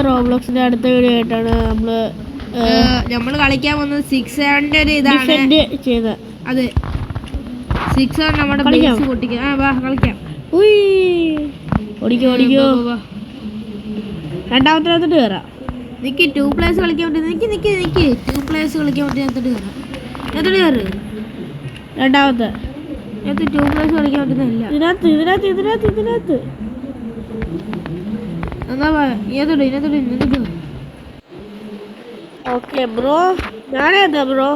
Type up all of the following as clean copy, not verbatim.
റോബ്ലോക്സിന്റെ അടുത്ത വീഡിയോ ആയിട്ടാണ് നമ്മൾ കളിക്കാൻ പോകുന്നത് 6 ഒരു ഇതാണ് ചെയ്ത അത് 6 നമ്മുടെ ബേസ് പൊട്ടിക്കാം. വാ കളിക്കാം. ഓടിക്കോ രണ്ടാമത്തെ കയറാം. നിക്ക് 2 പ്ലേയേഴ്സ് കളിക്കാൻ പറ്റും. നിക്ക് 2 പ്ലേയേഴ്സ് കളിക്കാൻ പറ്റും. കയറ് രണ്ടാമത്തെ 2 പ്ലേയേഴ്സ് കളിക്കാൻ പറ്റുന്നില്ല. ഇതിനകത്ത് എന്നാ ഇതിനകത്തോട്ട് ഓക്കെ ബ്രോ. ഞാനേതാ ബ്രോ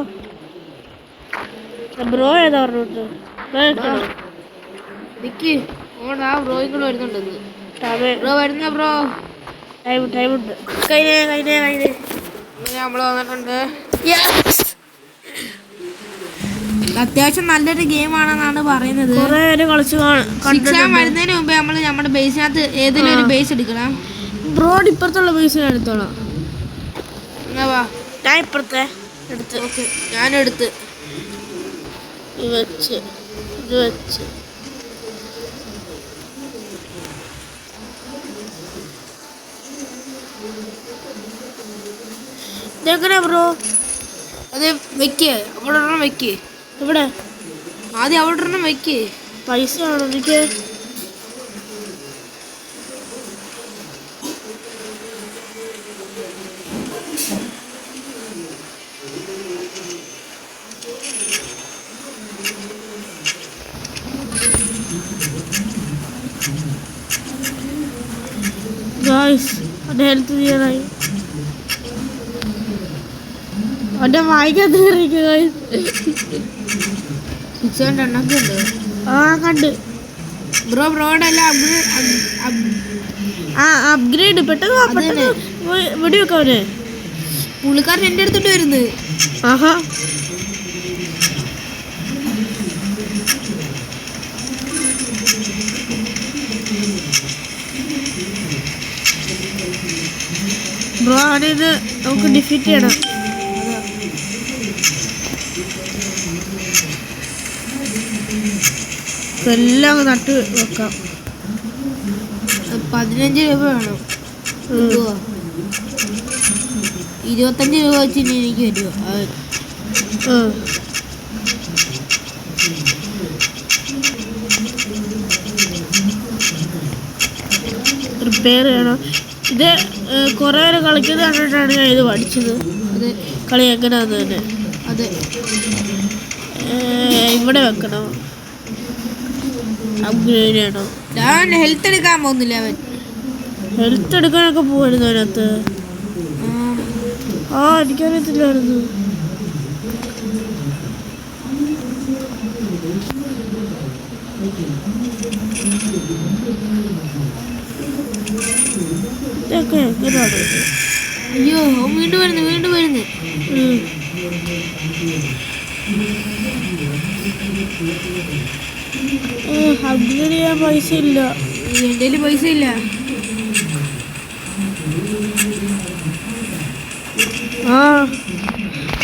ഏതാ പറഞ്ഞോട്ട് നിക്ക് ഓടാ. ബ്രോയും കൂടെ വരുന്നുണ്ട്. ബ്രോ വരുന്ന ബ്രോ ടൈം ഉണ്ട്. കൈനേ നമ്മള് വന്നിട്ടുണ്ട്. അത്യാവശ്യം നല്ലൊരു ഗെയിം ആണെന്നാണ് പറയുന്നത്. വരുന്നതിന് മുമ്പേ നമ്മള് നമ്മുടെ ബേസിനകത്ത് ഏതെങ്കിലും ഒരു ബേസ് എടുക്കണം. ബ്രോഡ് ഇപ്പുറത്തുള്ള ബേസിന് എടുത്തോളാം. ഞാൻ ഇപ്പുറത്തെ എടുത്ത്. ഓക്കെ ഞാനെടുത്ത് ഇത് വെച്ച് ഇതെങ്ങനെ ബ്രോ? അത് വെക്കേ അവിടെ ഒരെണ്ണം വെക്കേ. ഇവിടെ ആദ്യം അവിടെ ഒരെണ്ണം വെക്കേ. പൈസ ആണോ എനിക്ക്? അവന്റെ ഹെൽത്ത് ചെയ്യാനായി അവന്റെ വായിക്കാത്ത കണ്ട് ബ്രോഡല്ല അപ്ഗ്രേഡ് പെട്ടെന്ന് വെടിവെക്ക അവന്. പുള്ളിക്കാരൻ എൻ്റെ അടുത്തോട്ട് വരുന്നത്. ആഹാ ബ്രോ അവനിത് നമുക്ക് ഡിഫീറ്റ് ചെയ്യണം. എല്ലാം നട്ട് വെക്കാം. 15 രൂപ വേണം. 25 രൂപ വെച്ചിട്ട് എനിക്ക് വരുമോ? റിപ്പയർ ചെയ്യണം. ഇത് കുറേ നേരം കളിക്കുന്നത് കണ്ടിട്ടാണ് ഞാൻ ഇത് പഠിച്ചത്. അത് കളി എങ്ങനെയാന്ന് തന്നെ. അതെ ഇവിടെ വെക്കണം. അപ്ഗ്രേഡ് ചെയ്യണം. ഞാൻ ഹെൽത്ത് എടുക്കാൻ പോകുന്നില്ല. അവൻ ഹെൽത്ത് എടുക്കാനൊക്കെ പോവായിരുന്നു അതിനകത്ത്. എനിക്കറിയത്തില്ലായിരുന്നു. ഇതൊക്കെ എങ്ങനെയാണ്? അയ്യോ വീണ്ടും വരുന്നു. അപ്ഗ്രേഡ് ചെയ്യാൻ പൈസ ഇല്ല. എൻ്റെ പൈസ ഇല്ല.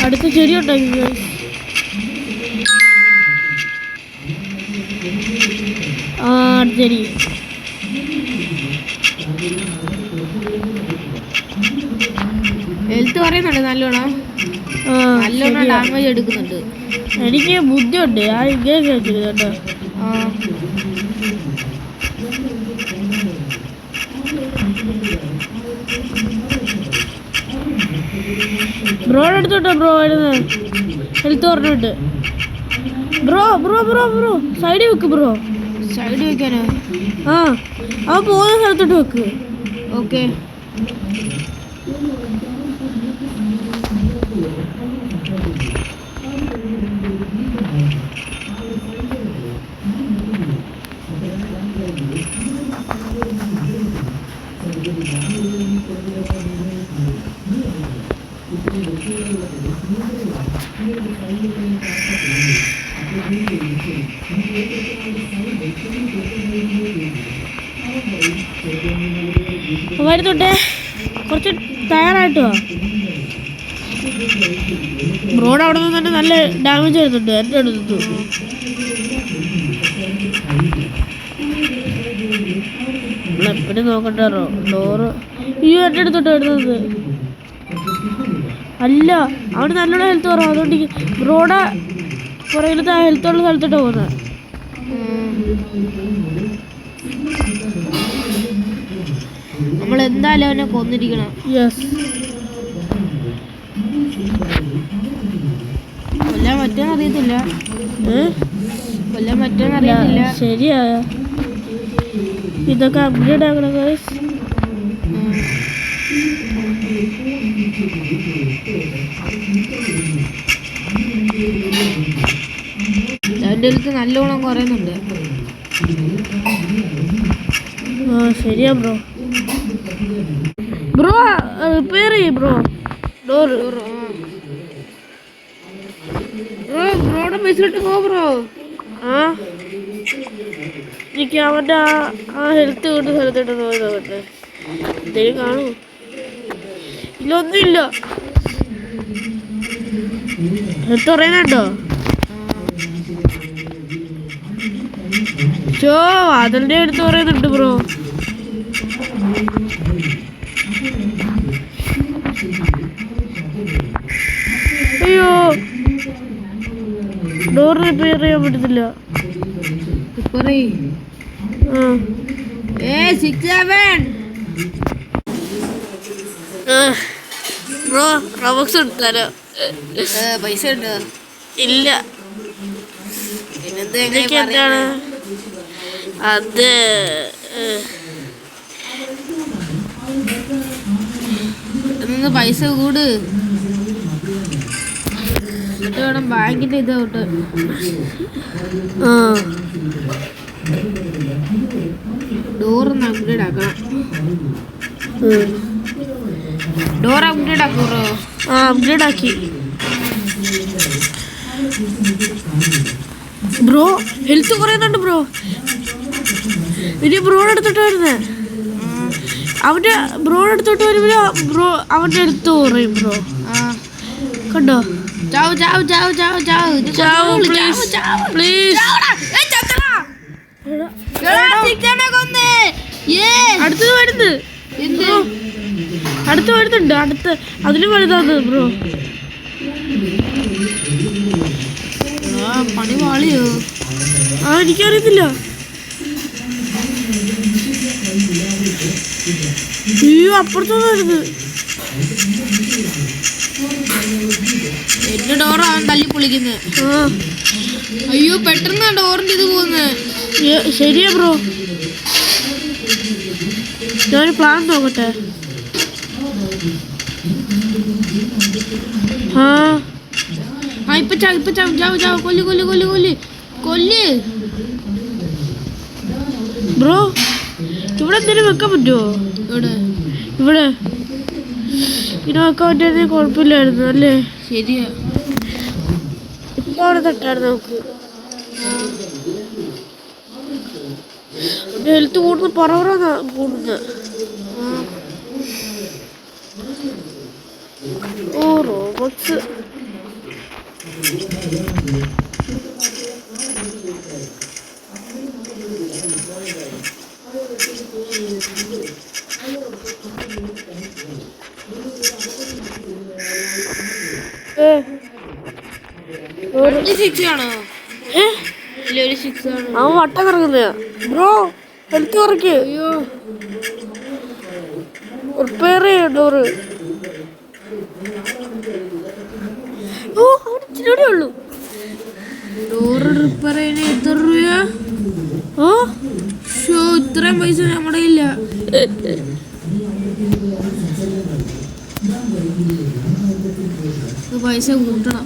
അടുത്ത ചെടി ഉണ്ടാക്കി. ചെടി ഹെൽത്ത് പറയുന്നുണ്ട്. നല്ലോണം ഡാമേജ് എടുക്കുന്നുണ്ട്. എനിക്ക് ബുദ്ധിയുണ്ട്. ഞാൻ ഇങ്ങനെ കേട്ടോ. ബ്രോയുടെ അടുത്തോട്ടോ ബ്രോ വരുന്നത്. ഹെൽത്ത് പറഞ്ഞിട്ട് ബ്രോ സൈഡിൽ വെക്ക്. ബ്രോ സൈഡ് വെക്കാനോ? അവൻ പോകുന്ന സ്ഥലത്തോട്ട് വെക്ക്. ഓക്കെ വരുന്നുണ്ടേ. കുറച്ച് തയ്യാറായിട്ടോ. ബ്രോഡ് അവിടെ നിന്ന് തന്നെ നല്ല ഡാമേജ് വരുന്നുണ്ട്. എൻ്റെ അടുത്ത് ഇവിടെ നോക്കണ്ടോ ഡോറ് ഈ എൻ്റെ അടുത്തോട്ട് വരുന്നത് അല്ല അവിടെ നല്ലോണം ഹെൽത്ത് കുറവാണ് അതുകൊണ്ട് ബ്രോയുടെ പുറകിലത്തെ ആ ഹെൽത്തുള്ള സ്ഥലത്തോട്ട് പോകുന്നത് നമ്മൾ എന്തായാലും അവനെ കൊന്നിരിക്കണം. യെസ് കൊല്ലാൻ പറ്റുമെന്ന് അറിയത്തില്ല. കൊല്ലാൻ പറ്റുമെന്ന് അറിയത്തില്ല. ശരിയാ ഇതൊക്കെ അപ്ഗ്രേഡ് ആക്കണം ഗൈസ്. എൻ്റെ അടുത്ത് നല്ലോണം കുറയുന്നുണ്ട്. ആ ശരിയാ ബ്രോ. ബ്രോ റിപ്പയർ ചെയ്യ് ബ്രോ ഡോർ. ബ്രോയുടെ പൈസയിട്ട് പോ ബ്രോ. ആ എനിക്ക് അവൻ്റെ ആ ഹെൽത്ത് കൊണ്ട് സ്ഥലത്തോട്ട് പോയി നോക്കട്ടെ എന്തെങ്കിലും കാണൂ. ഇല്ല ഒന്നുമില്ല. ഹെൽത്ത് പറയുന്നുണ്ടോ? ചോ അതിൻ്റെ അടുത്ത് പറയുന്നുണ്ട് ബ്രോ. അയ്യോ ഡോർ റിപ്പയർ ചെയ്യാൻ പറ്റത്തില്ല. ബ്രോ റോബക്സ് എടുത്താലോ? പൈസ ഉണ്ട്? ഇല്ല. പിന്നെന്താണ് എന്താണ് അത്? പൈസ കൂട് വേണം ബാങ്കിന്റെ ഇത് തൊട്ട്. ഡോറൊന്ന് അപ്ഗ്രേഡ് ആക്കണം. ഡോർ അപ്ഗ്രേഡ് ആക്കൂറോ? ആ അപ്ഗ്രേഡ് ആക്കി ബ്രോ. Health കുറയുന്നുണ്ട് bro. ഇനി ബ്രോയുടെ അടുത്തോട്ട് വരുന്നേ. അവൻ്റെ ബ്രോയുടെ അടുത്തോട്ട് വരുമ്പോൾ ബ്രോ അവൻ്റെ അടുത്ത് കുറയും ബ്രോ. കണ്ടോ? ചാവ് ചാവ് ചാവ് ചാവ് ചാവ് ചാവ് പ്ലീസ് പ്ലീസ്. അടുത്തത് വരുന്നത് അടുത്ത് വരുന്നുണ്ട്. അടുത്ത് അതിലും വലുതാണ് ബ്രോ. പണി പാളിയോ? ആ എനിക്കറിയത്തില്ല. അയ്യോ അപ്പുറത്തൊന്നും വരുന്നത്. എന്റെ ഡോറാണ് തല്ലി പൊളിക്കുന്നത്. അയ്യോ പെട്ടെന്ന് ഡോറിന്റെ ഇത് പോകുന്നത്. ശരിയാ ബ്രോ. ഞാനൊരു പ്ലാൻ നോക്കട്ടെ. ഇപ്പൊ ചാവ് ഇപ്പൊ ചാവ് ചാവ് ചാവ് കൊല്ല് കൊല്ല് കൊല്ല് കൊല്ല് കൊല്ല് ബ്രോ. ഇവിടെ എന്തെങ്കിലും വെക്കാൻ പറ്റുമോ? ഇവിടെ ഇവിടെ ഇത് വെക്കാൻ പറ്റുന്ന കുഴപ്പമില്ലായിരുന്നു അല്ലേ? ശരിയാ. ഇപ്പൊ അവിടെ തട്ടായിരുന്നു നമുക്ക്. ഹെൽത്ത് കൂടുന്നു പറവറാ കൂടുന്നത്. ഓ റോബോട്സ്. അവൻ വട്ടം കറങ്ങുന്ന ബ്രോ. ഹെൽത്ത് കുറയ്ക്ക്. അയ്യോ റിപ്പയർ ചെയ്യാം ഡോറ്. ഓ അവിടെ ഇച്ചിരി ഉള്ളൂ. ഡോറ് റിപ്പയർ ചെയ്യാൻ എത്ര രൂപ? ഓ ഷോ ഇത്രയും പൈസ നമ്മുടെ ഇല്ല. പൈസ കൂട്ടണം.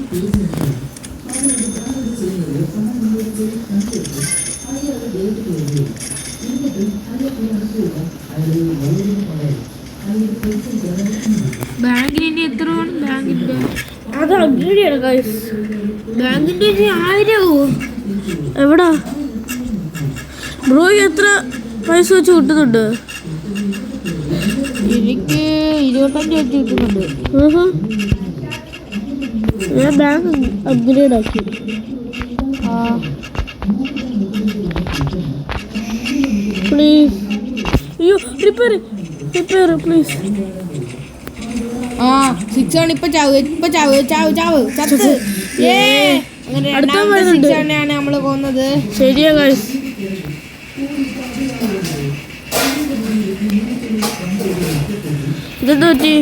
ബാങ്കിന് ഇനി എത്ര വേണം? ബാങ്കിന്റെ അത് അപ്ഗ്രേഡ് ചെയ്യണം ഗൈസ്. ബാങ്കിന്റെ 1000 എവിടാ ബ്രോ? എത്ര പൈസ വെച്ച് കിട്ടുന്നുണ്ട്? എനിക്ക് 25 വെച്ച് കിട്ടുന്നുണ്ട്. ഞാൻ ബാങ്ക് അപ്ഗ്രേഡ് ആക്കി. പ്ലീസ് അയ്യോ റിപ്പയർ പ്ലീസ്. ആ 6 ആണ്. ഇപ്പൊ ചാവ് ചത്ത്. അങ്ങനെ രണ്ടാമത്തെ 6 ആണെയാണ് നമ്മള് കൊന്നത്. ശരിയാ ഗൈസ്. ഇതെന്താ പറ്റി?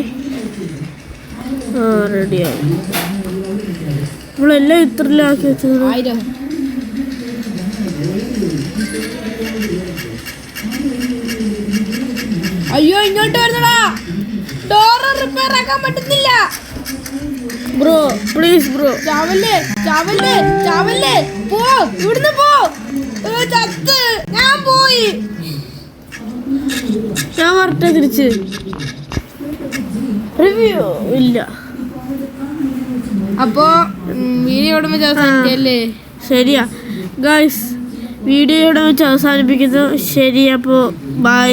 ആ റെഡിയായി. നമ്മളെല്ലാം ഇത്രയിലാക്കി വെച്ചത്. 1000. അയ്യോ ഇങ്ങോട്ട് വരുന്നടാ. ഡോർ റിപ്പയർ ആക്കാൻ പറ്റുന്നില്ല ബ്രോ. Please bro. ചാവല്ലേ പോ ഇവിടുന്ന് പോ. ചത്ത് ഞാൻ പോയി. ഞാൻ വരട്ടെ തിരിച്ച്. റിവ്യൂ ഇല്ല. അപ്പോ വീഡിയോ അവസാനിക്കല്ലേ? ശരിയാ ഗൈസ്, വീഡിയോ ഇവിടെ വെച്ച് അവസാനിപ്പിക്കുന്നു. ശരി, അപ്പോൾ ബൈ.